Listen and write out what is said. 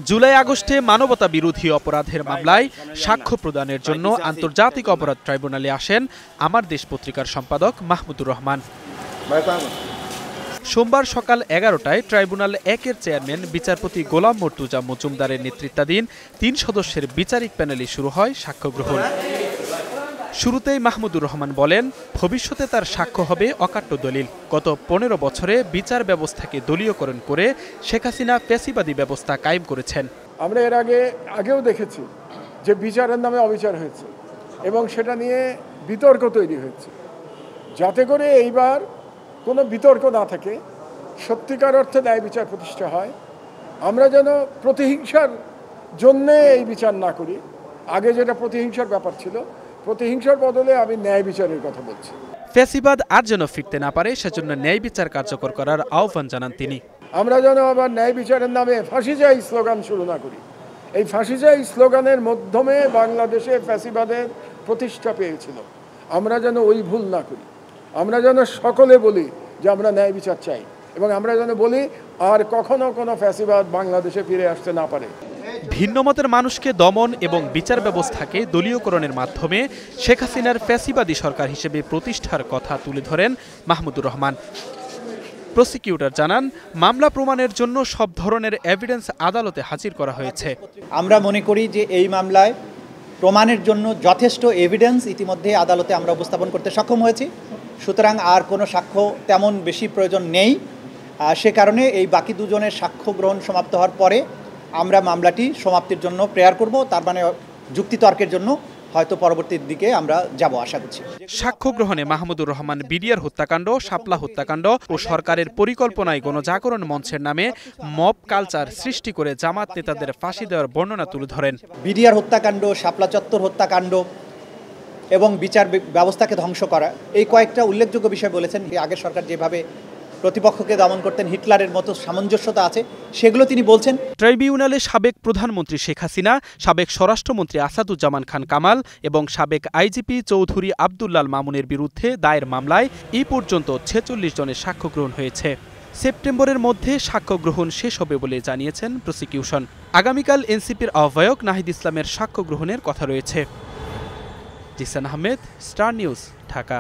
জুলাই আগস্টে মানবতা বিরোধী অপরাধের মামলায় সাক্ষ্য প্রদানের জন্য আন্তর্জাতিক অপরাধ ট্রাইব্যুনালে আসেন আমার দেশ পত্রিকার সম্পাদক মাহমুদুর রহমান। সোমবার সকাল ১১টায় ট্রাইব্যুনাল ১-এর চেয়ারম্যান বিচারপতি গোলাম মর্তুজা মজুমদারের নেতৃত্বাধীন ৩ সদস্যের বিচারিক প্যানেলে শুরু হয় সাক্ষ্য গ্রহণ। শুরুতেই মাহমুদুর রহমান বলেন, ভবিষ্যতে তার সাক্ষ্য হবে অকাট্য দলিল। গত ১৫ বছরে বিচার ব্যবস্থাকে দলীয়করণ করে শেখ হাসিনা ফ্যাসিবাদী ব্যবস্থা কায়েম করেছেন। আমরা এর আগেও দেখেছি যে বিচারের নামে অবিচার হয়েছে এবং সেটা নিয়ে বিতর্ক তৈরি হয়েছে। যাতে করে এইবার কোনো বিতর্ক না থাকে, সত্যিকার অর্থে ন্যায় বিচার প্রতিষ্ঠা হয়। আমরা যেন প্রতিহিংসার জন্যে এই বিচার না করি। আগে যেটা প্রতিহিংসার ব্যাপার ছিল, প্রতিহিংসার বদলে আমি ন্যায় বিচারের কথা বলছি। ফ্যাসিবাদ আর যেন ফিরতে না পারে, সেজন্য ন্যায় বিচার কার্যকর করার আহ্বান জানান তিনি। আমরা যেন আবার ন্যায় বিচারের নামে ফাঁসি চাই স্লোগান শুরু না করি। এই ফাঁসি চাই স্লোগানের মাধ্যমে বাংলাদেশে ফ্যাসিবাদের প্রতিষ্ঠা পেয়েছিল। আমরা যেন ওই ভুল না করি। আমরা যেন সকলে বলি যে আমরা ন্যায় বিচার চাই এবং আমরা যেন বলি আর কখনো কোনো ফ্যাসিবাদ বাংলাদেশে ফিরে আসতে না পারে। ভিন্নমতের মানুষকে দমন এবং বিচার ব্যবস্থাকে দলীয়করণের মাধ্যমে শেখ হাসিনার ফ্যাসিবাদী সরকার হিসেবে প্রতিষ্ঠার কথা তুলে ধরেন মাহমুদুর রহমান। প্রসিকিউটর জানান, মামলা প্রমাণের জন্য সব ধরনের এভিডেন্স আদালতে হাজির করা হয়েছে। আমরা মনে করি যে এই মামলায় প্রমাণের জন্য যথেষ্ট এভিডেন্স ইতিমধ্যে আদালতে আমরা উপস্থাপন করতে সক্ষম হয়েছি। সুতরাং আর কোনো সাক্ষ্য তেমন বেশি প্রয়োজন নেই। সে কারণে এই বাকি দুজনের সাক্ষ্য গ্রহণ সমাপ্ত হওয়ার পরে আমরা মামলাটি সমাপ্তির জন্য প্রেয়ার করব। তার মানে যুক্তিতর্কের জন্য হয়তো পরবর্তীর দিকে আমরা যাব আশা করছি। সাক্ষ্য গ্রহণে মাহমুদুর রহমান বিডিআর হত্যাকাণ্ড, শাপলা হত্যাকাণ্ড ও সরকারের পরিকল্পনায় গণজাগরণ মঞ্চের নামে মব কালচার সৃষ্টি করে জামাত নেতাদের ফাঁসি দেওয়ার বর্ণনা তুলে ধরেন। বিডিআর হত্যাকাণ্ড, শাপলা চত্বর হত্যাকাণ্ড এবং বিচার ব্যবস্থাকে ধ্বংস করা, এই কয়েকটা উল্লেখযোগ্য বিষয় বলেছেন। আগের সরকার যেভাবে প্রতিপক্ষকে দমন করতেন, হিটলারের মতো সামঞ্জস্যতা আছে, সেগুলো তিনি বলছেন। ট্রাইব্যুনালে সাবেক প্রধানমন্ত্রী শেখ হাসিনা, সাবেক স্বরাষ্ট্রমন্ত্রী আসাদুজ্জামান খান কামাল এবং সাবেক আইজিপি চৌধুরী আব্দুল্লাল মামুনের বিরুদ্ধে দায়ের মামলায় এই পর্যন্ত ৪৬ জনের সাক্ষ্য গ্রহণ হয়েছে। সেপ্টেম্বরের মধ্যে সাক্ষ্য গ্রহণ শেষ হবে বলে জানিয়েছেন প্রসিকিউশন। আগামীকাল এনসিপির আহ্বায়ক নাহিদ ইসলামের সাক্ষ্য গ্রহণের কথা রয়েছে। Zisan Ahmed, Star News, Dhaka.